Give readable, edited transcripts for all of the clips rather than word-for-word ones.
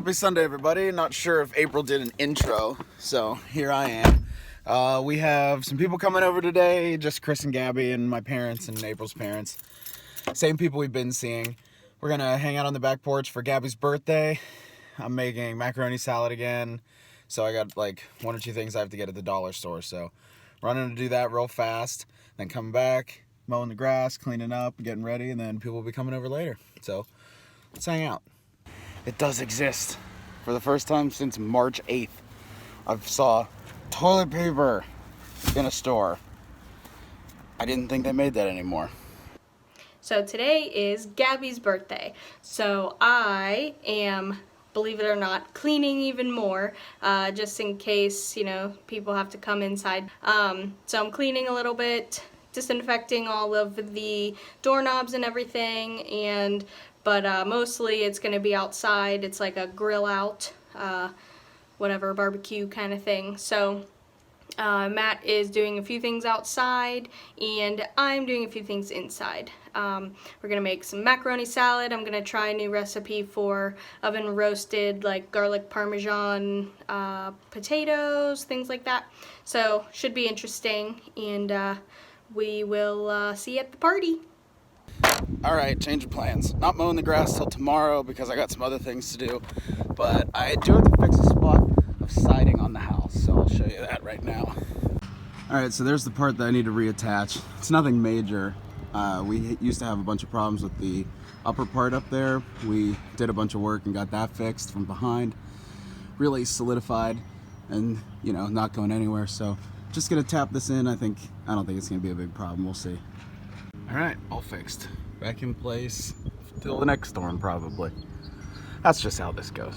Happy Sunday, everybody. Not sure if April did an intro, so here I am. We have some people coming over today, just Chris and Gabby and my parents and April's parents. Same people we've been seeing. We're gonna hang out on the back porch for Gabby's birthday. I'm making macaroni salad again, so I got like 1 or 2 things I have to get at the dollar store, so running to do that real fast, then coming back, mowing the grass, cleaning up, getting ready, and then people will be coming over later. So let's hang out. It does exist. For the first time since March 8th, I've saw toilet paper in a store. I didn't think they made that anymore. So today is Gabby's birthday. So I am, believe it or not, cleaning even more, just in case, you know, people have to come inside. So I'm cleaning a little bit, disinfecting all of the doorknobs and everything, but mostly it's gonna be outside. It's like a grill out, whatever, barbecue kind of thing. So Matt is doing a few things outside and I'm doing a few things inside. We're gonna make some macaroni salad. I'm gonna try a new recipe for oven roasted, like garlic parmesan potatoes, things like that. So should be interesting, and we will see you at the party. All right, change of plans. Not mowing the grass till tomorrow because I got some other things to do, but I do have to fix a spot of siding on the house, so I'll show you that right now. All right, so there's the part that I need to reattach. It's nothing major. We used to have a bunch of problems with the upper part up there. We did a bunch of work and got that fixed from behind. Really solidified and, you know, not going anywhere. So just gonna tap this in. I don't think it's gonna be a big problem. We'll see. All right, all fixed. Back in place till the next storm, probably. That's just how this goes.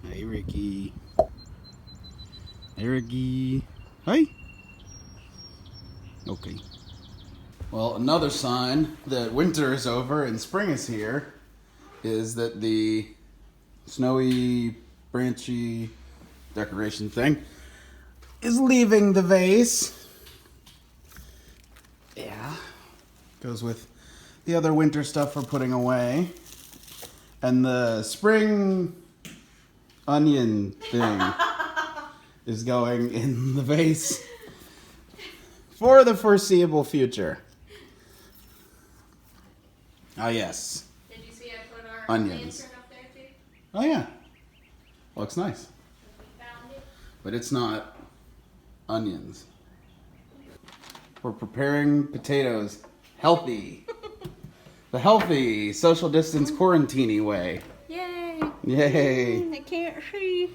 Hey, Ricky. Hey, Ricky. Hey. Okay. Well, another sign that winter is over and spring is here is that the snowy, branchy decoration thing is leaving the vase. Yeah. Goes with the other winter stuff we're putting away. And the spring onion thing is going in the vase for the foreseeable future. Ah, yes. Did you see I put our Onions. lantern up there too? Oh, yeah. Looks nice. We found it. But it's not onions. We're preparing potatoes. Healthy. The healthy, social distance, quarantine-y way. Yay! Yay. I can't see.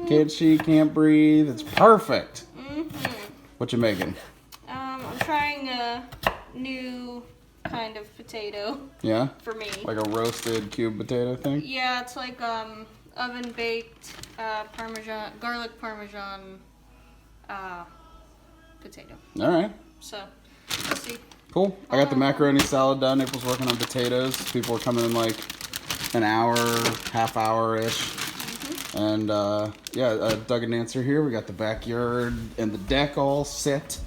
Can't see, can't breathe. It's perfect. Mm-hmm. What you making? I'm trying a new kind of potato. Yeah? For me. Like a roasted cube potato thing? Yeah, it's like oven baked garlic parmesan potato. All right. So, let's see. Cool. I got the macaroni salad done. April's working on potatoes. People are coming in like an hour, half hour-ish. Mm-hmm. And yeah, Doug and Nance are here. We got the backyard and the deck all set.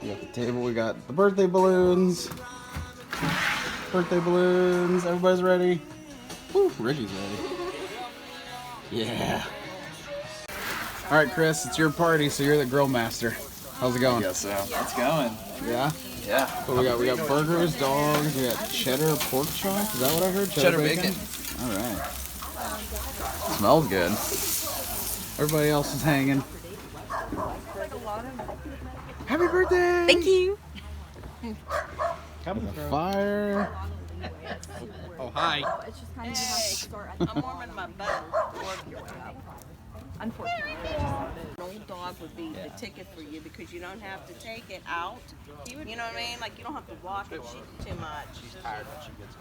We got the table. We got the birthday balloons. Birthday balloons. Everybody's ready. Woo, Ricky's ready. Yeah. All right, Chris, it's your party, so you're the grill master. How's it going? I guess so. It's going. Yeah? Yeah. What we got? We got burgers, dogs, we got cheddar pork chop. Is that what I heard? Cheddar bacon. All right. Smells good. Everybody else is hanging. Happy birthday! Thank you. With a fire. Oh, hi. It's just kind of how they start. I'm warming my butt. Work your way up. Unfortunately, An old dog would be the ticket for you because you don't have to take it out. You know what I mean? Like you don't have to walk it too much. She's tired when she gets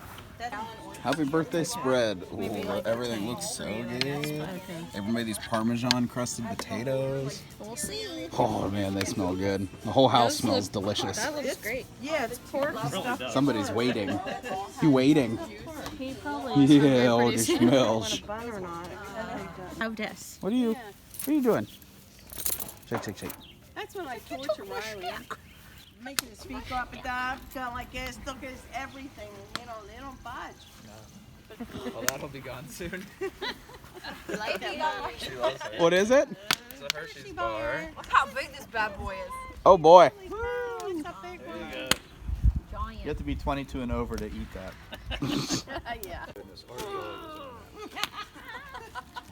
home. Happy birthday spread. Ooh, everything looks so good. Everybody made these Parmesan crusted potatoes. We'll see. Oh man, they smell good. The whole house smells delicious. That looks great. Yeah, it's pork stuff. Somebody's waiting. You waiting? He probably Yeah, all the smells. bun or not. oh, yes. What are you doing? Shake, shake, shake. That's when I torture Riley. making his feet go up and down, going like this. Look at everything. You know, they don't budge. Well, that'll be gone soon. Like that bar. She loves it. What is it? It's a Hershey's bar. Look how big this bad boy is. Oh boy. Woo, it's a big There one. you go. Giant. You have to be 22 and over to eat that. Yeah.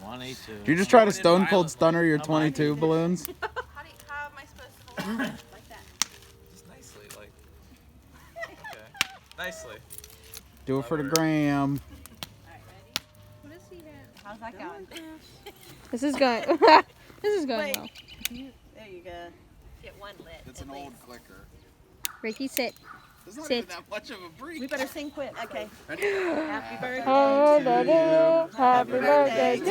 22. Did you just try to stone cold stunner your 22 balloons? How am I supposed to hold it? Like that. Just nicely, like. Okay. Nicely. Do it for the gram. How's that going? This is going. This is going Wait. well. There you go. Get one lit. It's an old clicker. Ricky, sit. It's not Sit. even that much of a break. We better sing quick. Okay. Ready? Happy birthday. Happy birthday to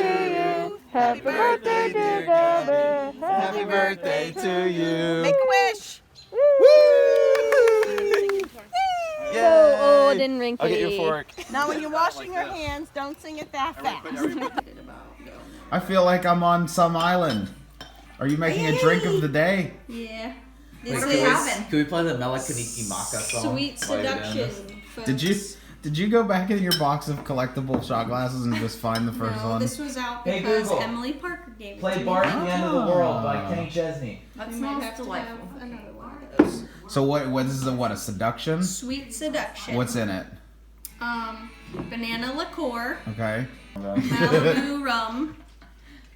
you. Happy birthday, dear Gabby. Happy birthday to you. Make a wish. So old and wrinkly. I'll get your fork. Now, when you're washing your hands, don't sing it that fast. I feel like I'm on some island. Are you making a drink of the day? Yeah. Wait, This can we play the Melakaniki Maka is song? Sweet while you're doing Seduction. this? Did you go back in your box of collectible shot glasses and just find the first No, one? this was out Hey, because Google. Emily Parker gave it Play to me. Bart and the End of the World by Oh. Kenny Chesney. We That might smells have to delightful. have another one of those. So what is a seduction? Sweet Seduction. What's in it? Banana liqueur, Okay. Malibu rum,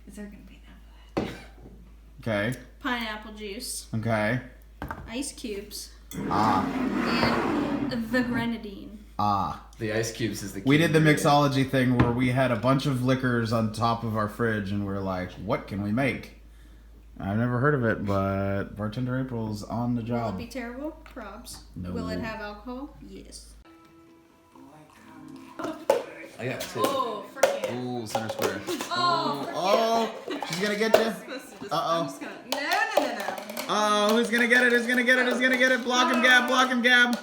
Is there gonna be that? Okay. pineapple juice, Okay. ice cubes, Ah. and the grenadine. Ah. The ice cubes is the key. We did the mixology thing where we had a bunch of liquors on top of our fridge and we're like, what can we make? I've never heard of it, but Bartender April's on the Will it job. be terrible? Probs. No. Will it have alcohol? Yes. I got two. Oh, forget. Ooh, center square. Oh, Oh, she's gonna get you. Uh-oh. no. Oh, who's gonna get it? Who's gonna get it? Who's gonna get it? Block him, Gab. Block him, Gab.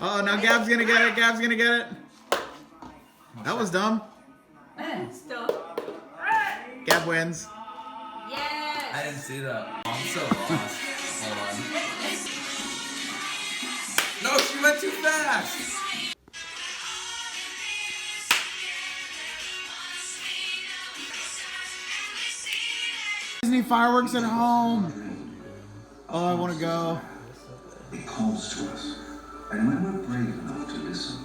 Oh, now Gab's gonna get it. Gab's gonna get it. That was dumb. Still. Gab wins. Yes. I didn't see that. I'm so lost. Hold on. No, she went too fast. Disney fireworks at home. Oh, I want to go. It calls to us, and when we're brave enough to listen,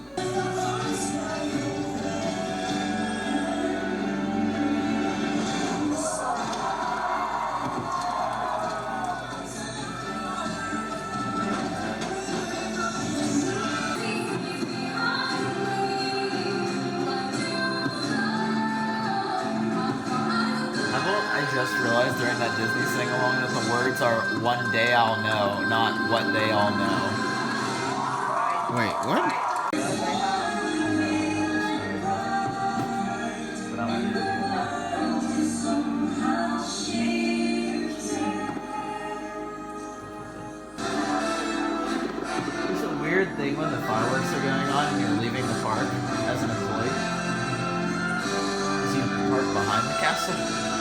I just realized during that Disney sing along that the words are "one day I'll know," not "what they all know." Wait, what? But I'm gonna It's a weird thing when the fireworks are going on and you're leaving the park as an employee. Because you park behind the castle.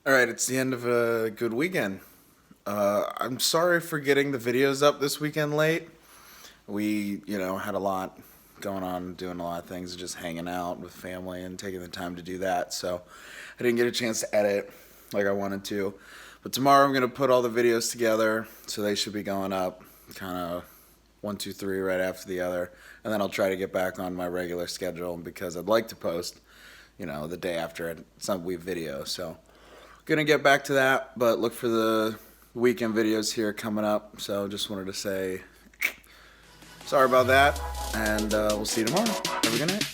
All right, it's the end of a good weekend. I'm sorry for getting the videos up this weekend late. We, had a lot going on, doing a lot of things, just hanging out with family and taking the time to do that. So I didn't get a chance to edit like I wanted to. But tomorrow I'm going to put all the videos together, so they should be going up kind of 1, 2, 3 right after the other. And then I'll try to get back on my regular schedule because I'd like to post, the day after some video. So gonna get back to that, but look for the weekend videos here coming up. So just wanted to say sorry about that, and we'll see you tomorrow. Have a good night.